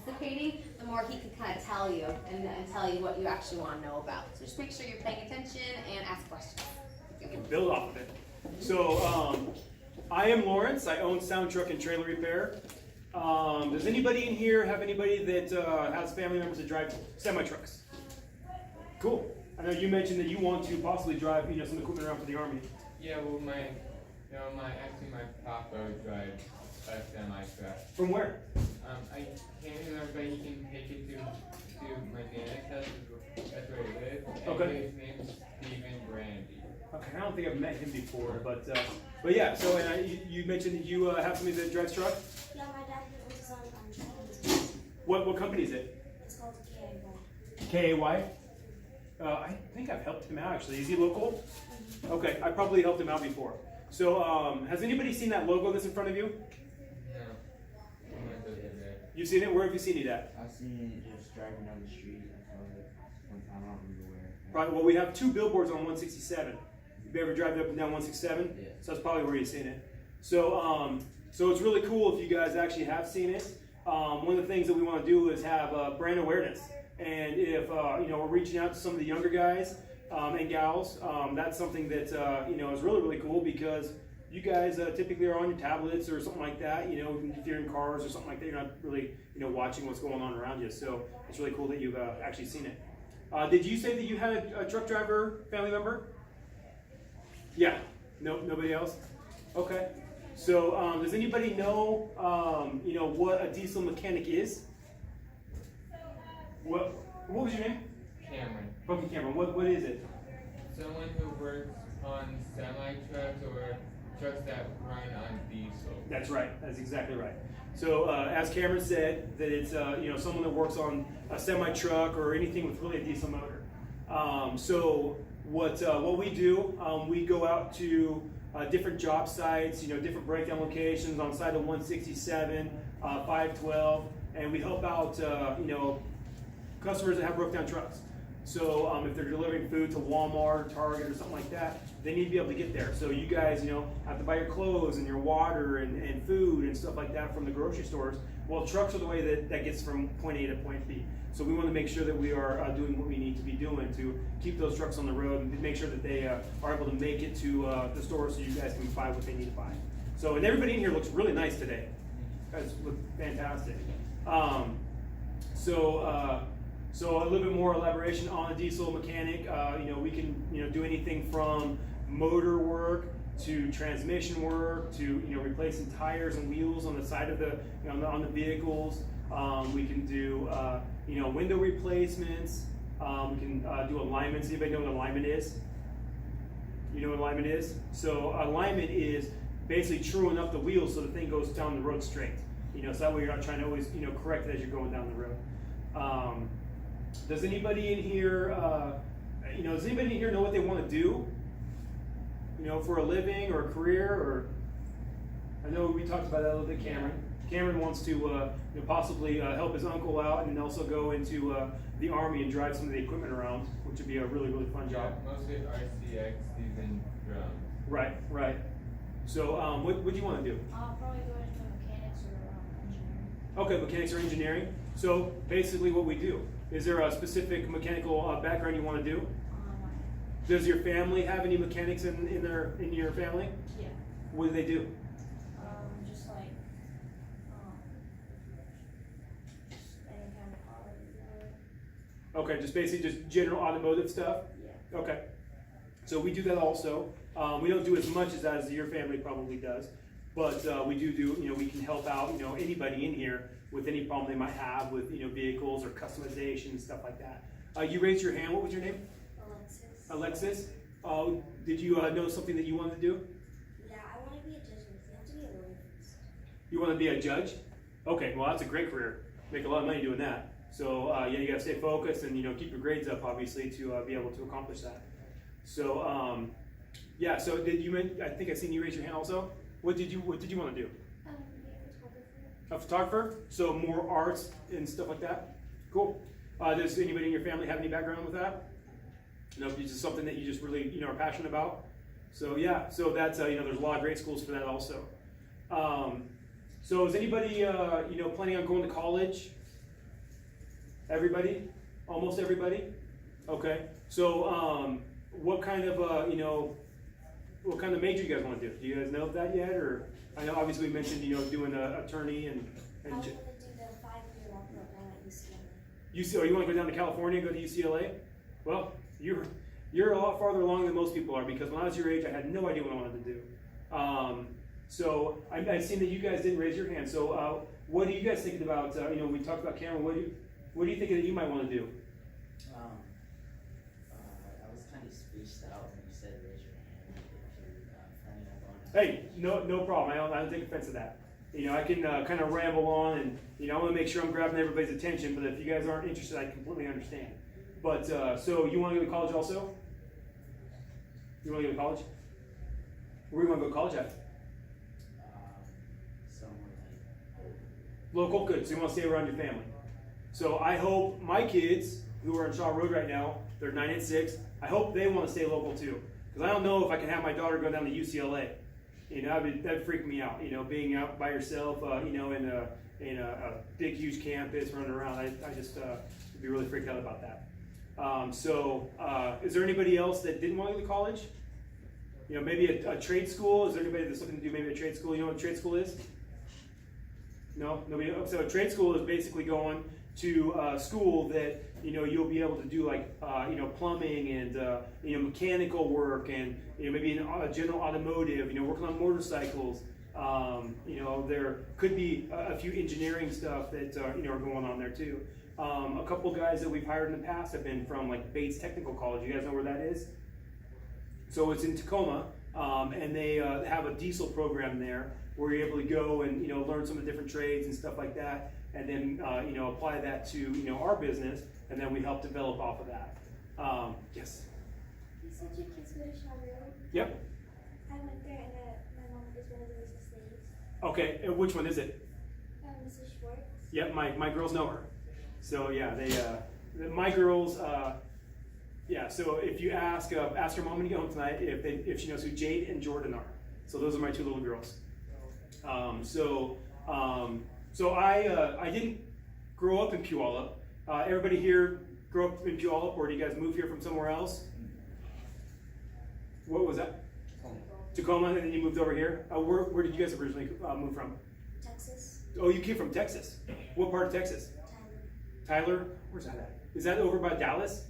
participating, the more he can kind of tell you and tell you what you actually want to know about. So just make sure you're paying attention and ask questions. You can build off of it. So I am Lawrence. I own Sound Truck and Trailer Repair. Does anybody in here have anybody that has family members that drive semi-trucks? Cool. I know you mentioned that you want to possibly drive, some equipment around for the Army. Yeah, well, actually my papa drives a semi-truck. From where? I can't remember, but he can take it to my nana's house. That's where he lives. Okay. And his name's Stephen Brandy. Okay, I don't think I've met him before, but yeah. So you mentioned that you have somebody that drives truck. Yeah, my dad works on What company is it? It's called KAY. KAY. I think I've helped him out actually. Is he local? Okay, I probably helped him out before. So has anybody seen that logo that's in front of you? No. You've seen it? Where have you seen it at? I've seen it just driving down the street. I saw it one time. I don't remember where. Probably, well, we have 2 billboards on 167. You ever drive up and down 167? Yeah. So that's probably where you've seen it. So so it's really cool if you guys actually have seen it. One of the things that we want to do is have brand awareness. And if we're reaching out to some of the younger guys and gals, that's something that is really, really cool because you guys typically are on your tablets or something like that. If you're in cars or something like that, you're not really watching what's going on around you. So it's really cool that you've actually seen it. Did you say that you had a truck driver family member? Yeah. No, nobody else. Okay. So does anybody know what a diesel mechanic is? What was your name? Cameron. Okay, Cameron. What is it? Someone who works on semi-trucks or trucks that run on diesel. That's right. That's exactly right. So as Cameron said, that it's someone that works on a semi truck or anything with really a diesel motor. So what we do, we go out to different job sites, different breakdown locations on site of 167, 512, and we help out customers that have broke down trucks. So if they're delivering food to Walmart or Target or something like that, they need to be able to get there. So you guys, have to buy your clothes and your water and food and stuff like that from the grocery stores. Well, trucks are the way that gets from point A to point B. So we want to make sure that we are doing what we need to be doing to keep those trucks on the road and make sure that they are able to make it to the store so you guys can buy what they need to buy. So, and everybody in here looks really nice today. You guys look fantastic. So a little bit more elaboration on a diesel mechanic. We can do anything from motor work to transmission work to replacing tires and wheels on the side of the on the vehicles. We can do window replacements. We can do alignments. Anybody know what alignment is? You know what alignment is? So alignment is basically truing up the wheels so the thing goes down the road straight. So that way you're not trying to always correct it as you're going down the road. Does anybody in here know what they want to do? For a living or a career, or I know we talked about that a little bit. Cameron wants to possibly help his uncle out and also go into the Army and drive some of the equipment around, which would be a really, really fun job. Yeah, mostly RCXs and drums. Right. So what do you want to do? I'll probably go into mechanics or engineering. Okay, mechanics or engineering. So basically what we do. Is there a specific mechanical background you want to do? Does your family have any mechanics in your family? Yeah. What do they do? Just like any kind of car. Okay, just basically just general automotive stuff? Yeah. Okay. So we do that also. We don't do as much as that as your family probably does, but we do, we can help out, anybody in here with any problem they might have with, vehicles or customization and stuff like that. You raised your hand. What was your name? Alexis. Alexis? Did you know something that you wanted to do? Yeah, I want to be a judge. You have to be a lawyer first. You want to be a judge? Okay, well that's a great career. Make a lot of money doing that. So you got to stay focused and keep your grades up, obviously, to be able to accomplish that. So so did you? I think I seen you raise your hand also. What did you want to do? A photographer? So more arts and stuff like that? Cool. Does anybody in your family have any background with that? No, it's just something that you just really, are passionate about? So yeah, so that's, there's a lot of great schools for that also. So is anybody, planning on going to college? Everybody? Almost everybody? Okay. So, what kind of, what kind of major you guys want to do? Do you guys know that yet? Or, I know obviously we mentioned, doing an attorney and I want to do the 5-year law program at UCLA. oh, you want to go down to California and go to UCLA? Well, you're a lot farther along than most people are, because when I was your age, I had no idea what I wanted to do. So I've seen that you guys didn't raise your hand. So what are you guys thinking about? We talked about Cameron. What do you think that you might want to do? I was kind of spaced out when you said raise your hand if you're planning on going. Hey, no problem. I don't take offense to that. I can kind of ramble on, and I want to make sure I'm grabbing everybody's attention. But if you guys aren't interested, I completely understand. But so you want to go to college also? You want to go to college? Where do you want to go to college at? Somewhere Local, good. So you want to stay around your family. So I hope my kids, who are on Shaw Road right now, they're 9 and 6. I hope they want to stay local too, because I don't know if I can have my daughter go down to UCLA. That'd freak me out. Being out by yourself, in a big, huge campus running around. I just would be really freaked out about that. Is there anybody else that didn't want to go to college? Maybe a trade school. Is there anybody that's looking to do maybe a trade school? You know what a trade school is? No, nobody. So a trade school is basically going to a school that you'll be able to do like plumbing and mechanical work, and maybe in general automotive. Working on motorcycles. There could be a few engineering stuff that are going on there too. A couple guys that we've hired in the past have been from like Bates Technical College. You guys know where that is? So it's in Tacoma, and they have a diesel program there where you're able to go and learn some of the different trades and stuff like that, and then apply that to our business, and then we help develop off of that. Yes. You said your kids go to Shaw Road? Yep. I went there, and my mom is one of the racist ladies. Okay. And which one is it? Mrs. Schwartz. Yep. My girls know her. So yeah, my girls. Yeah, so if you ask her mom when you get home tonight if she knows who Jade and Jordan are. So those are my two little girls. So I didn't grow up in Puyallup. Everybody here grew up in Puyallup, or do you guys move here from somewhere else? What was that? Tacoma, and then you moved over here. Where did you guys originally move from? Texas. Oh, you came from Texas. What part of Texas? Tyler? Where's that at? Is that over by Dallas?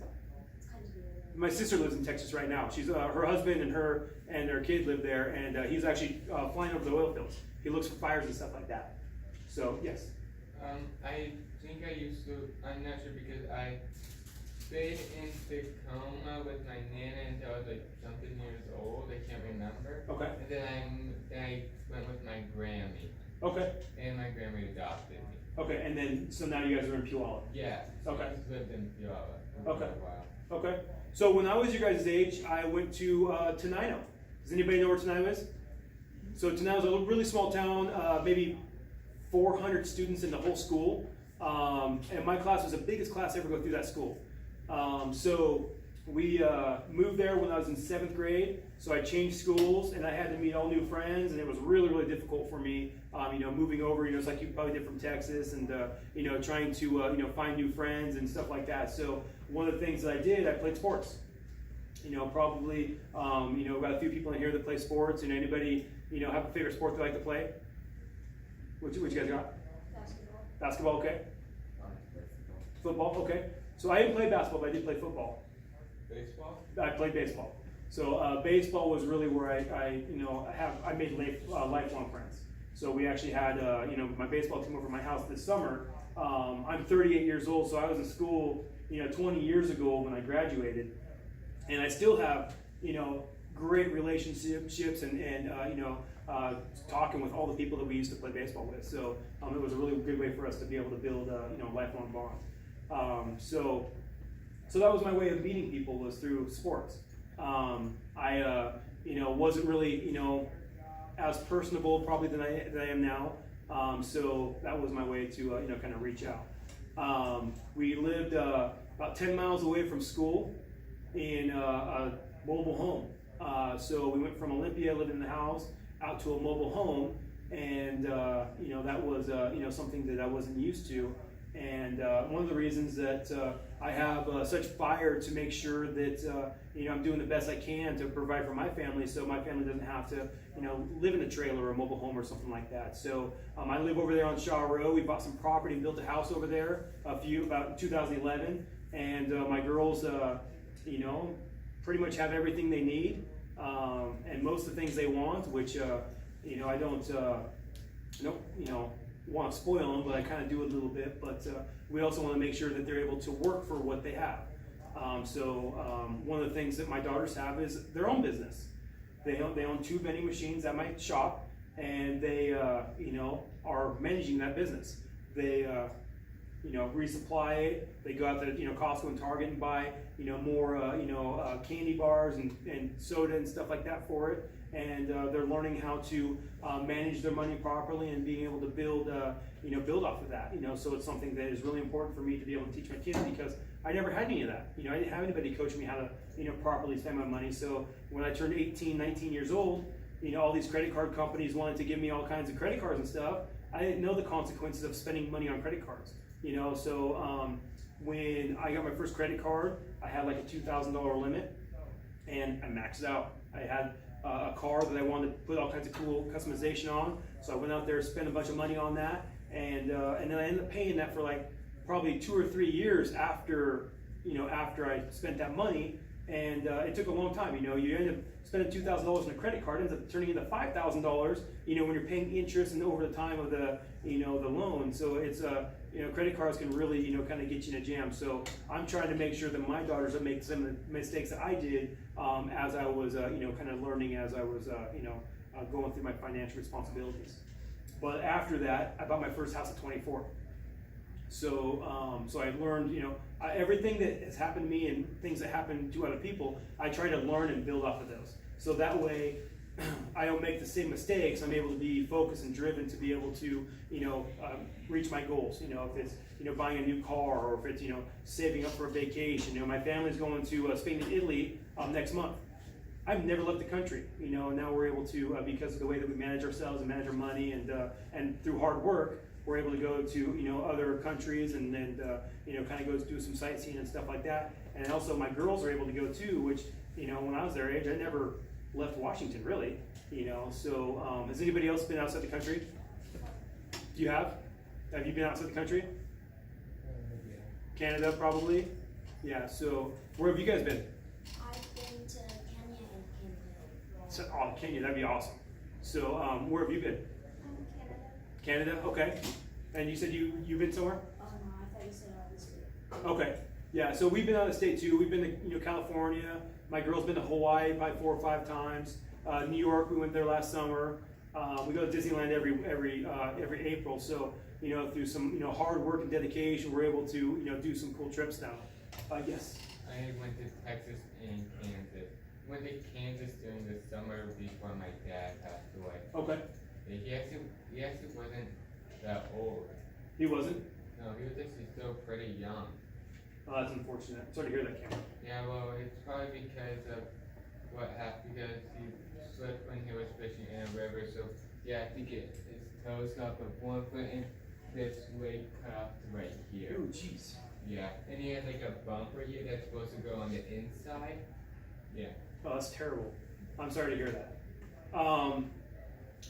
My sister lives in Texas right now. She's her husband and their kid live there, and he's actually flying over the oil fields. He looks for fires and stuff like that. So yes. I think I used to. I'm not sure because I stayed in Tacoma with my nana until I was like something years old. I can't remember. Okay. And then I went with my Grammy. Okay. And my Grammy adopted me. Okay, and then so now you guys are in Puyallup. Yeah. So Okay. I just lived in Puyallup for Okay. a while. Okay. So when I was your guys' age, I went to Tenino. Does anybody know where Tenino is? So Tenino is a really small town, maybe 400 students in the whole school. And my class was the biggest class ever go through that school. So we moved there when I was in 7th grade. So I changed schools, and I had to meet all new friends, and it was really, really difficult for me. Moving over, it's like you probably did from Texas, and trying to find new friends and stuff like that. So one of the things that I did, I played sports. Probably got a few people in here that play sports. And anybody have a favorite sport they like to play? What you guys got? Basketball. Basketball, okay. Football, okay. So I didn't play basketball, but I did play football. Baseball? I played baseball. So baseball was really where I made lifelong friends. So we actually had my baseball team over at my house this summer. I'm 38 years old, so I was in school 20 years ago when I graduated, and I still have great relationships and talking with all the people that we used to play baseball with. So it was a really good way for us to be able to build a lifelong bond. So that was my way of meeting people, was through sports. I wasn't really as personable probably than I am now. So that was my way to kind of reach out. We lived about 10 miles away from school in a mobile home. So we went from Olympia, living in the house, out to a mobile home, and that was something that I wasn't used to. And one of the reasons that I have such fire to make sure that I'm doing the best I can to provide for my family, so my family doesn't have to live in a trailer or a mobile home or something like that. So I live over there on Shaw Road. We bought some property and built a house over there about 2011, and my girls pretty much have everything they need, and most of the things they want, which I don't want to spoil them, but I kind of do a little bit. But we also want to make sure that they're able to work for what they have. One of the things that my daughters have is their own business. They own 2 vending machines at my shop, and they are managing that business. They resupply it. They go out to Costco and Target and buy more candy bars and soda and stuff like that for it. And they're learning how to manage their money properly and being able to build off of that. So it's something that is really important for me to be able to teach my kids, because I never had any of that. I didn't have anybody coach me how to properly spend my money. So when I turned 18, 19 years old, all these credit card companies wanted to give me all kinds of credit cards and stuff. I didn't know the consequences of spending money on credit cards. When I got my first credit card, I had like a $2,000 limit, and I maxed out. I had a car that I wanted to put all kinds of cool customization on, so I went out there, spent a bunch of money on that, and then I ended up paying that for like probably 2 or 3 years after I spent that money, and it took a long time. You end up spending $2,000 on a credit card, ends up turning into $5,000. When you're paying interest and over the time of the the loan. So it's credit cards can really kind of get you in a jam. So I'm trying to make sure that my daughters don't make some of the mistakes that I did as I was kind of learning, as I was going through my financial responsibilities. But after that, I bought my first house at 24. So I learned, everything that has happened to me and things that happen to other people, I try to learn and build off of those. So that way, I don't make the same mistakes. I'm able to be focused and driven to be able to, reach my goals. If it's, buying a new car, or if it's, saving up for a vacation. My family's going to Spain and Italy next month. I've never left the country. Now we're able to, because of the way that we manage ourselves and manage our money, and through hard work, we're able to go to other countries and kind of go do some sightseeing and stuff like that. And also my girls are able to go too, which when I was their age, I never left Washington really. So has anybody else been outside the country? You have? Have you been outside the country? Canada probably. Yeah. So where have you guys been? I've been to Kenya and Canada. So, Kenya, that'd be awesome. So where have you been? Canada. Canada, okay. And you said you've been somewhere? Oh no, I thought you said out of the state. Okay. Yeah, so we've been out of state too. We've been to California. My girl's been to Hawaii probably 4 or 5 times. New York, we went there last summer. We go to Disneyland every April. So through some hard work and dedication, we're able to do some cool trips now. Yes. I went to Texas and Kansas. Went to Kansas during the summer before my dad passed away. Okay. He actually wasn't that old. He wasn't? No, he was actually still pretty young. Oh, that's unfortunate. Sorry to hear that, Cameron. Yeah, well, it's probably because of what happened, because he slipped when he was fishing in a river. So yeah, I think his toes got but 1 foot and this leg cut off to right here. Oh, jeez. Yeah, and he had like a bumper here that's supposed to go on the inside. Yeah. Oh, that's terrible. I'm sorry to hear that.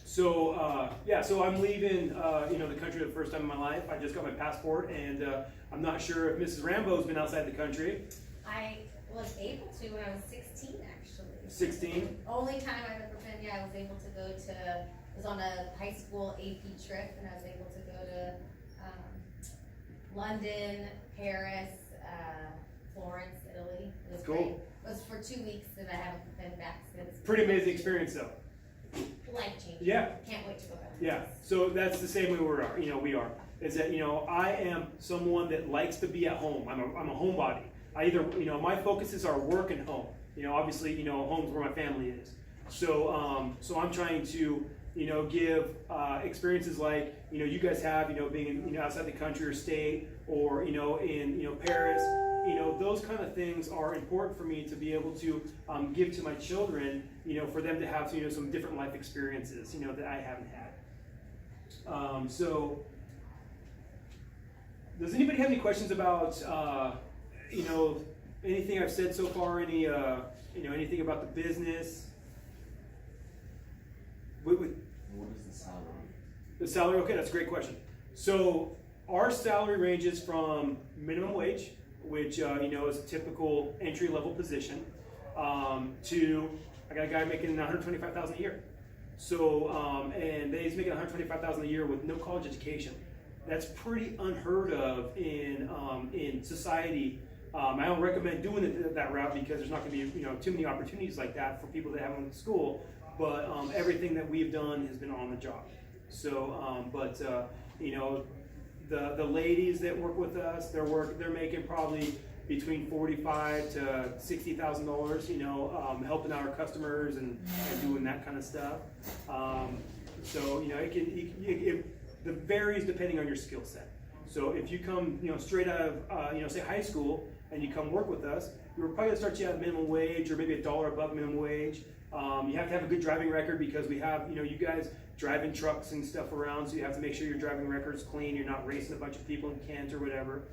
So I'm leaving, the country the first time in my life. I just got my passport, and I'm not sure if Mrs. Rambo's been outside the country. I was able to when I was 16, actually. 16? Only time I've ever been, I was able to go to, was on a high school AP trip, and I was able to go to London, Paris, Florence, Italy. It was Cool. great. It was for 2 weeks, and I haven't been back since. Pretty amazing experience, though. Life changing. Yeah. Can't wait to go back. Yeah. So that's the same way we are. Is that I am someone that likes to be at home. I'm a homebody. I either my focuses are work and home. Obviously home's where my family is. So I'm trying to give experiences like you guys have being outside the country or state, or in Paris. Those kind of things are important for me to be able to give to my children, for them to have some different life experiences that I haven't had. Does anybody have any questions about, you know, anything I've said so far? Any, you know, anything about the business? What is the salary? The salary, okay, that's a great question. So our salary ranges from minimum wage, which you know is a typical entry-level position, to I got a guy making $125,000 a year. So and he's making $125,000 a year with no college education. That's pretty unheard of in society. I don't recommend doing it that route because there's not going to be too many opportunities like that for people that haven't went to school. But everything that we've done has been on the job. So, you know, the ladies that work with us, they're making probably between $45,000 to $60,000. You know, helping our customers and doing that kind of stuff. So you know, it varies depending on your skill set. So if you come straight out of say high school and you come work with us, we're probably gonna start you at minimum wage or maybe $1 above minimum wage. You have to have a good driving record because we have, you guys driving trucks and stuff around, so you have to make sure your driving record's clean, you're not racing a bunch of people in Kent or whatever.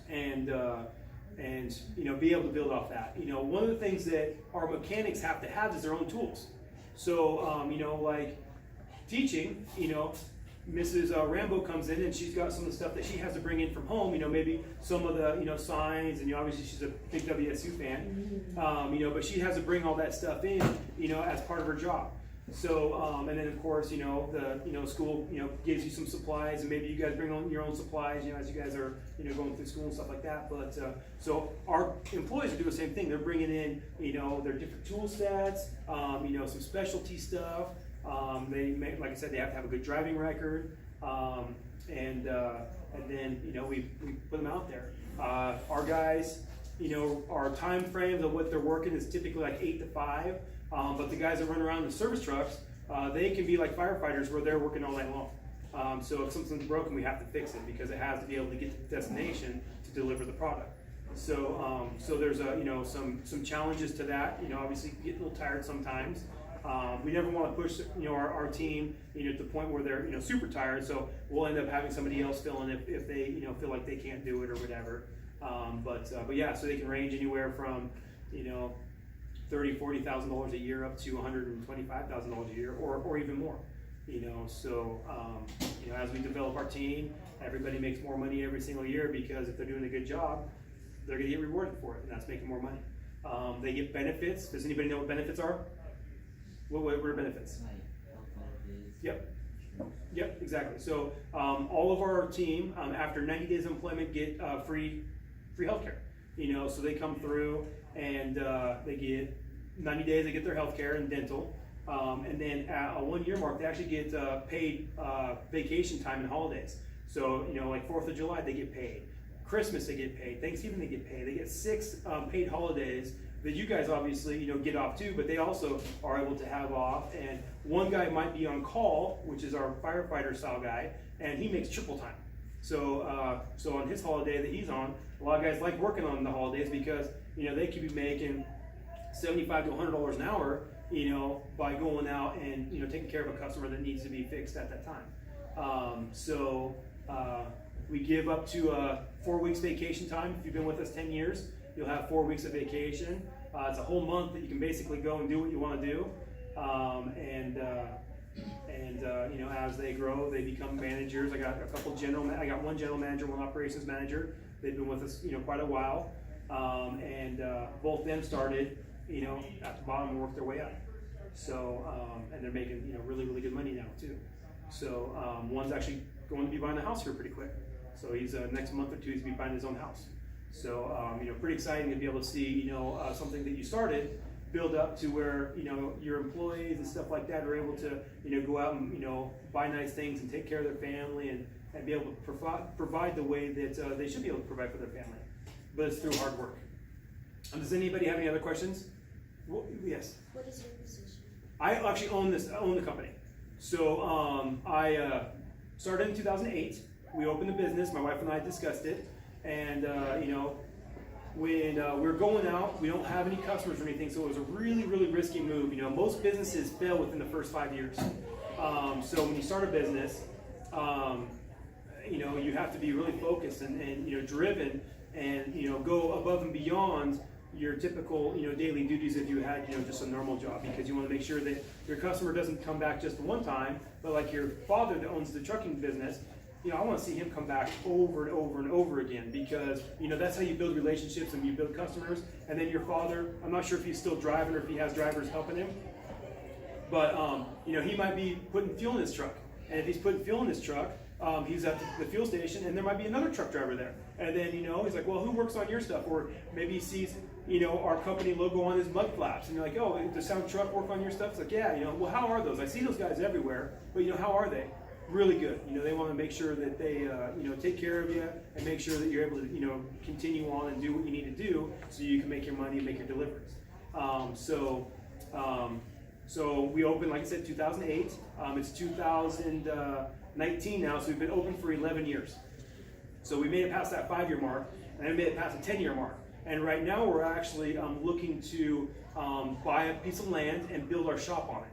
And be able to build off that. One of the things that our mechanics have to have is their own tools. So, like teaching, Mrs. Rambo comes in and she's got some of the stuff that she has to bring in from home, maybe some of the, signs, and obviously she's a big WSU fan, but she has to bring all that stuff in, as part of her job. So, and then of course, the, school, gives you some supplies, and maybe you guys bring on your own supplies, as you guys are, going through school and stuff like that. But, so our employees are doing the same thing. They're bringing in, their different tool sets, some specialty stuff. Like I said, they have to have a good driving record, and then we put them out there. Our guys, our time frames of what they're working is typically like 8 to 5, but the guys that run around in service trucks, they can be like firefighters where they're working all night long. So if something's broken, we have to fix it because it has to be able to get to the destination to deliver the product. So so there's some challenges to that. Obviously get a little tired sometimes. We never want to push our team to the point where they're super tired, so we'll end up having somebody else fill in if they feel like they can't do it or whatever. But yeah, so they can range anywhere from $30,000-$40,000 a year up to $125,000 a year or even more. So as we develop our team, everybody makes more money every single year because if they're doing a good job, they're going to get rewarded for it, and that's making more money. They get benefits. Does anybody know what benefits are? What are benefits? Like health benefits. Yep, exactly. So all of our team, after 90 days of employment, get free healthcare. So they come through and they get 90 days. They get their healthcare and dental, and then at a 1 year mark, they actually get paid vacation time and holidays. So like 4th of July, they get paid. Christmas, they get paid. Thanksgiving, they get paid. They get 6 paid holidays that you guys obviously get off too, but they also are able to have off. And one guy might be on call, which is our firefighter style guy, and he makes triple time. So so on his holiday that he's on, a lot of guys like working on the holidays because they could be making $75 to $100 an hour, by going out and taking care of a customer that needs to be fixed at that time. We give up to 4 weeks vacation time. If you've been with us 10 years, you'll have 4 weeks of vacation. It's a whole month that you can basically go and do what you want to do. As they grow, they become managers. I got I got one general manager, one operations manager. They've been with us, quite a while. Both them started, at the bottom and worked their way up. So, and they're making, really, really good money now too. So, one's actually going to be buying a house here pretty quick. So he's next month or two, he's gonna be buying his own house. So pretty exciting to be able to see something that you started build up to where your employees and stuff like that are able to go out and buy nice things and take care of their family and be able to provide the way that they should be able to provide for their family. But it's through hard work. Does anybody have any other questions? Yes. What is your position? I actually own the company. So I started in 2008. We opened the business. My wife and I discussed it, and when we're going out, we don't have any customers or anything, so it was a really, really risky move. Most businesses fail within the first 5 years. So when you start a business, you know, you have to be really focused and you know, driven and, you know, go above and beyond your typical, you know, daily duties if you had, you know, just a normal job, because you want to make sure that your customer doesn't come back just one time, but like your father that owns the trucking business, you know, I want to see him come back over and over and over again, because, you know, that's how you build relationships and you build customers. And then your father, I'm not sure if he's still driving or if he has drivers helping him, but, you know, he might be putting fuel in his truck. And if he's putting fuel in his truck, he's at the fuel station and there might be another truck driver there. And then, you know, he's like, well, who works on your stuff? Or maybe he sees, you know, our company logo on his mud flaps. And you're like, oh, does Sound Truck work on your stuff? It's like, yeah, you know, well, how are those? I see those guys everywhere, but, you know, how are they? Really good. You know, they want to make sure that they, you know, take care of you and make sure that you're able to, you know, continue on and do what you need to do so you can make your money and make your deliveries. So we opened, like I said, 2008. It's 2019 now, so we've been open for 11 years. So we made it past that 5-year mark, and then we made it past the 10-year mark. And right now we're actually looking to buy a piece of land and build our shop on it.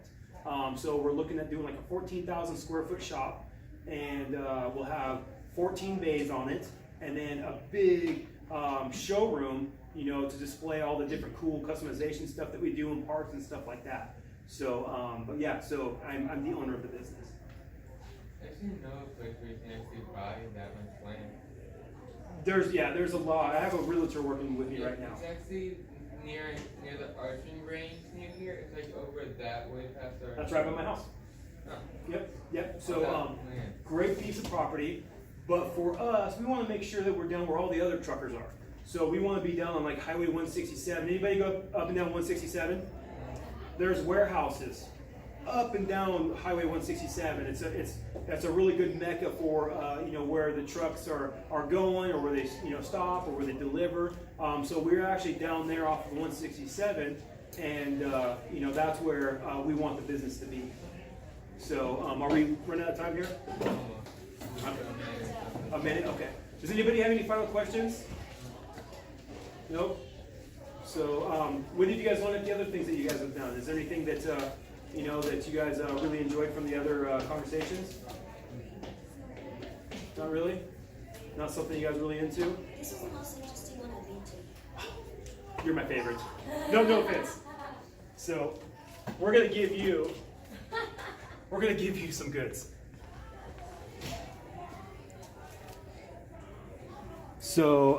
So we're looking at doing like a 14,000 square foot shop, and we'll have 14 bays on it, and then a big showroom, you know, to display all the different cool customization stuff that we do in parts and stuff like that. So, but yeah, so I'm the owner of the business. Actually, know a place where you can actually buy that much land. There's a lot. I have a realtor working with me right now. It's actually near the archery range near here. It's like over that way past our. That's right by my house. Oh. Yep. So, great piece of property. But for us, we want to make sure that we're down where all the other truckers are. So we want to be down on like Highway 167. Anybody go up and down 167? There's warehouses up and down Highway 167. That's a really good mecca for you know, where the trucks are going, or where they, you know, stop, or where they deliver. So we're actually down there off of 167, and you know, that's where we want the business to be. So are we running out of time here? A minute. Okay. Does anybody have any final questions? Nope. So, what did you guys learn at the other things that you guys have done? Is there anything that, you know, that you guys really enjoyed from the other conversations? Not really? Not something you guys really into? This is the most interesting one I've been to. You're my favorite. No offense. So, we're gonna give you some goods. So,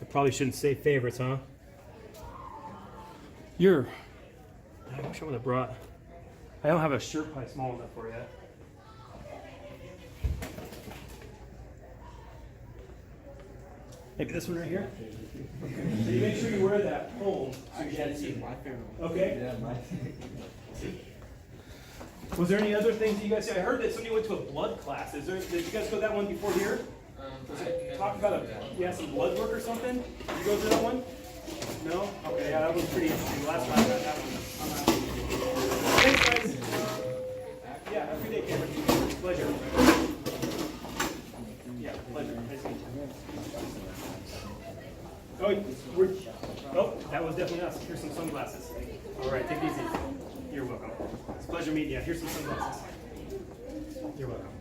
I probably shouldn't say favorites, huh? I wish I would have brought. I don't have a shirt probably small enough for you. Maybe this one right here? So you make sure you wear that home. So you can't see. Okay? Was there any other things that you guys said? I heard that somebody went to a blood class. Did you guys go to that one before here? Talk about some blood work or something? Did you go to that one? No? Okay, yeah, that was pretty interesting. Last time I had that one. Thanks, guys. Yeah, have a good day, Cameron. Pleasure. Yeah, pleasure. Nice to meet you. Oh, that was definitely us. Here's some sunglasses. All right, take it easy. You're welcome. It's a pleasure meeting you. Here's some sunglasses. You're welcome.